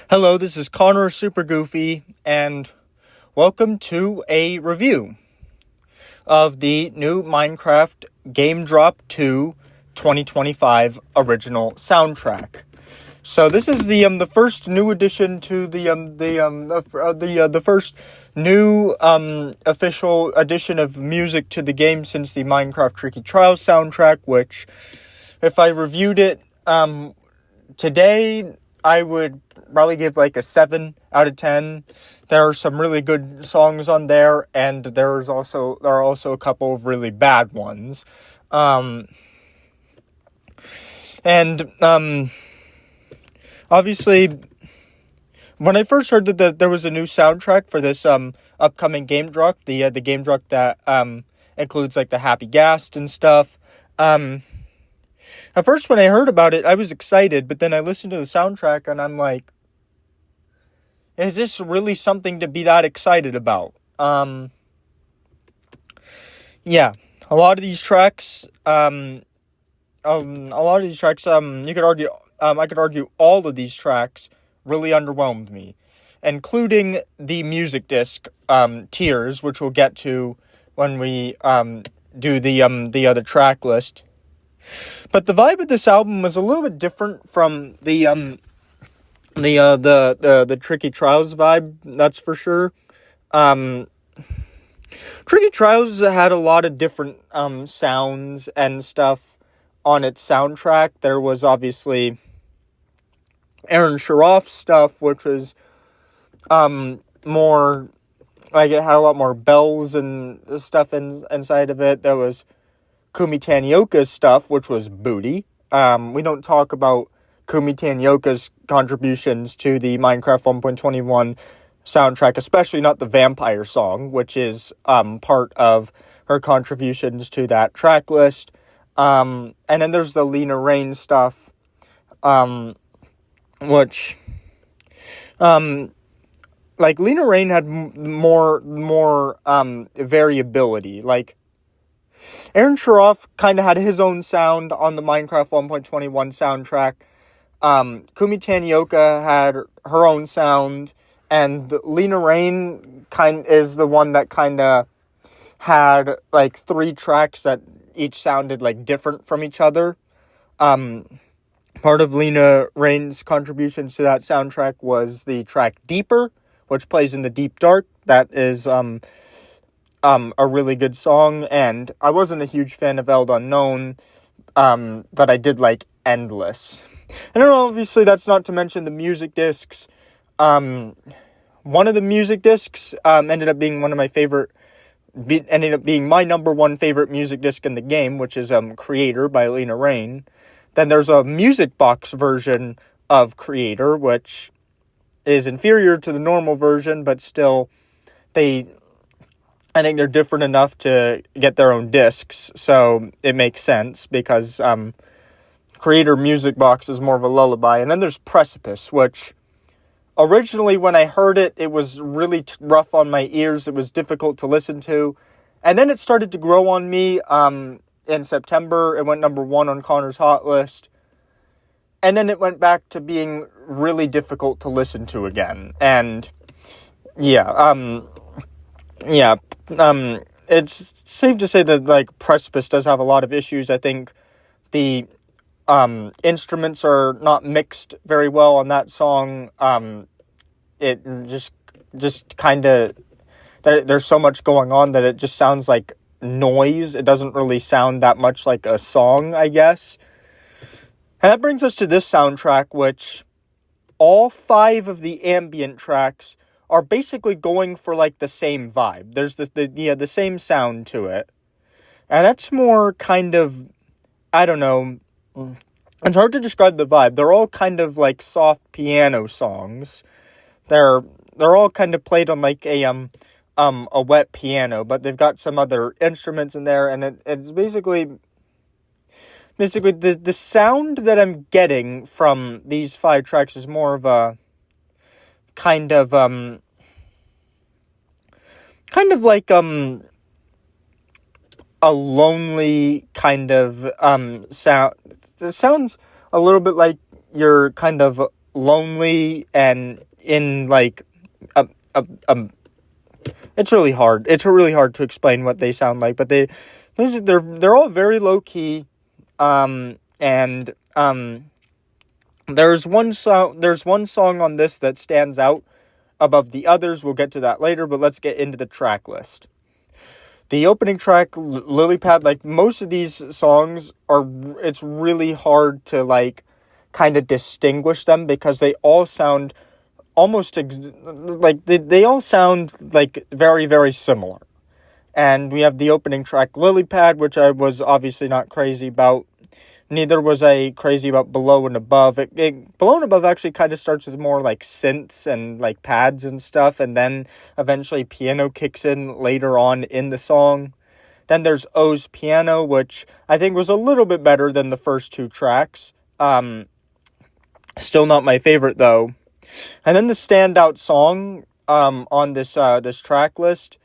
Hello, this is Connor Super Goofy, and welcome to a review of the new Minecraft Game Drop 2 2025 original soundtrack. So this is the first new addition to the first new official addition of music to the game since the Minecraft Tricky Trials soundtrack, which, if I reviewed it today, I would probably give like a 7 out of 10. There are some really good songs on there, and there are also a couple of really bad ones. Obviously, when I first heard that there was a new soundtrack for this upcoming game drop, the game drop that includes like the Happy Ghast and stuff. At first, when I heard about it, I was excited, but then I listened to the soundtrack and I'm like, is this really something to be that excited about? Yeah, a lot of these tracks, you could argue, I could argue all of these tracks really underwhelmed me, including the music disc, Tears, which we'll get to when we, do the other track list. But the vibe of this album was a little bit different from the Tricky Trials vibe, that's for sure. Tricky Trials had a lot of different sounds and stuff on its soundtrack. There was obviously Aaron Sharoff's stuff, which was more like it had a lot more bells and stuff inside of it. There was Kumi Tanioka's stuff, which was booty. We don't talk about Kumi Tanioka's contributions to the Minecraft 1.21 soundtrack, especially not the Vampire song, which is part of her contributions to that track list. And then there's the Lena Raine stuff, which, like, Lena Raine had more variability. Like, Aaron Sharoff kind of had his own sound on the Minecraft 1.21 soundtrack. Kumi Tanioka had her own sound, and Lena Raine is the one that kind of had like 3 tracks that each sounded like different from each other. Part of Lena Raine's contributions to that soundtrack was the track Deeper, which plays in the deep dark. That is a really good song, and I wasn't a huge fan of Eld Unknown, but I did like Endless. And obviously that's not to mention the music discs. One of the music discs ended up being my number one favorite music disc in the game, which is Creator by Lena Raine. Then there's a music box version of Creator, which is inferior to the normal version, but still I think they're different enough to get their own discs, so it makes sense, because Creator Music Box is more of a lullaby. And then there's Precipice, which originally when I heard it, it was really rough on my ears. It was difficult to listen to. And then it started to grow on me. In September, it went number 1 on Connor's Hot List. And then it went back to being really difficult to listen to again. And it's safe to say that, like, Precipice does have a lot of issues. I think the instruments are not mixed very well on that song. It just kind of, there's so much going on that it just sounds like noise. It doesn't really sound that much like a song, I guess. And that brings us to this soundtrack, which all 5 of the ambient tracks are basically going for like the same vibe. There's the same sound to it. And that's more kind of, I don't know, it's hard to describe the vibe. They're all kind of like soft piano songs. They're all kind of played on like a wet piano, but they've got some other instruments in there, and it's basically the sound that I'm getting from these 5 tracks is more of a kind of like a lonely kind of sound. It sounds a little bit like you're kind of lonely and in like a it's really hard. It's really hard to explain what they sound like, but they're all very low key. And there's one song on this that stands out above the others. We'll get to that later, but let's get into the track list. The opening track, Lily Pad, like most of these songs it's really hard to like kind of distinguish them because they all sound almost like they all sound like very, very similar. And we have the opening track, Lily Pad, which I was obviously not crazy about. Neither was I crazy about Below and Above. Below and Above actually kind of starts with more like synths and like pads and stuff, and then eventually piano kicks in later on in the song. Then there's O's Piano, which I think was a little bit better than the first two tracks. Still not my favorite though. And then the standout song on this track list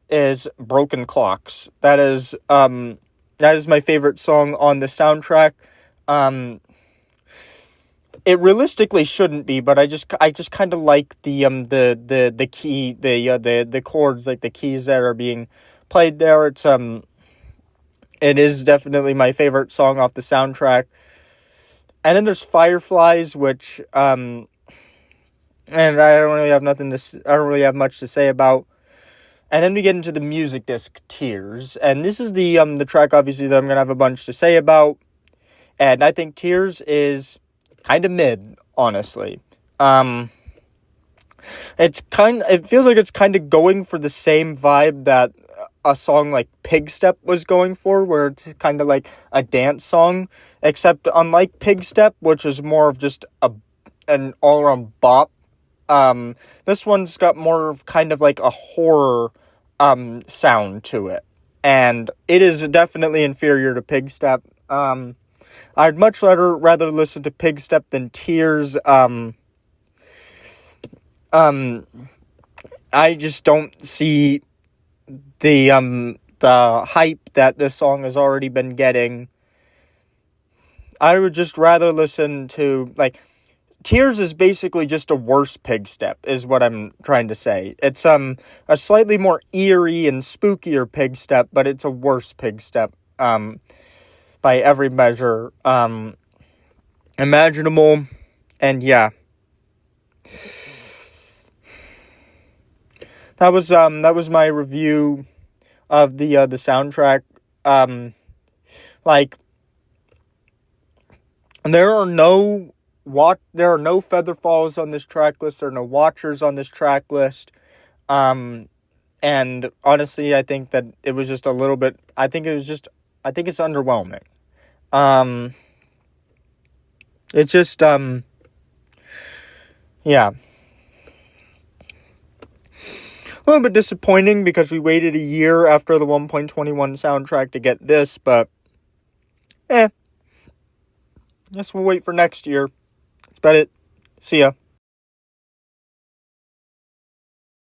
is Broken Clocks. That is my favorite song on the soundtrack. It realistically shouldn't be, but I just kind of like the key, the chords, like the keys that are being played there. It is definitely my favorite song off the soundtrack. And then there's Fireflies, which and I don't really have much to say about. And then we get into the music disc, Tears. And this is the track, obviously, that I'm going to have a bunch to say about. And I think Tears is kind of mid, honestly. It feels like it's kind of going for the same vibe that a song like Pig Step was going for, where it's kind of like a dance song. Except unlike Pig Step, which is more of just an all-around bop, this one's got more of kind of like a horror sound to it, and it is definitely inferior to Pig Step. I'd much rather listen to Pig Step than Tears. I just don't see the hype that this song has already been getting. I would just rather listen to like Tears is basically just a worse Pig Step, is what I'm trying to say. It's a slightly more eerie and spookier Pig Step, but it's a worse Pig Step by every measure imaginable. And yeah, that was my review of the soundtrack. There are no Featherfalls on this track list. There are no Watchers on this track list. And honestly, I think that it was just a little bit. I think it's underwhelming. It's just yeah, a little bit disappointing because we waited a year after the 1.21 soundtrack to get this, but guess we'll wait for next year. That's about it. See ya.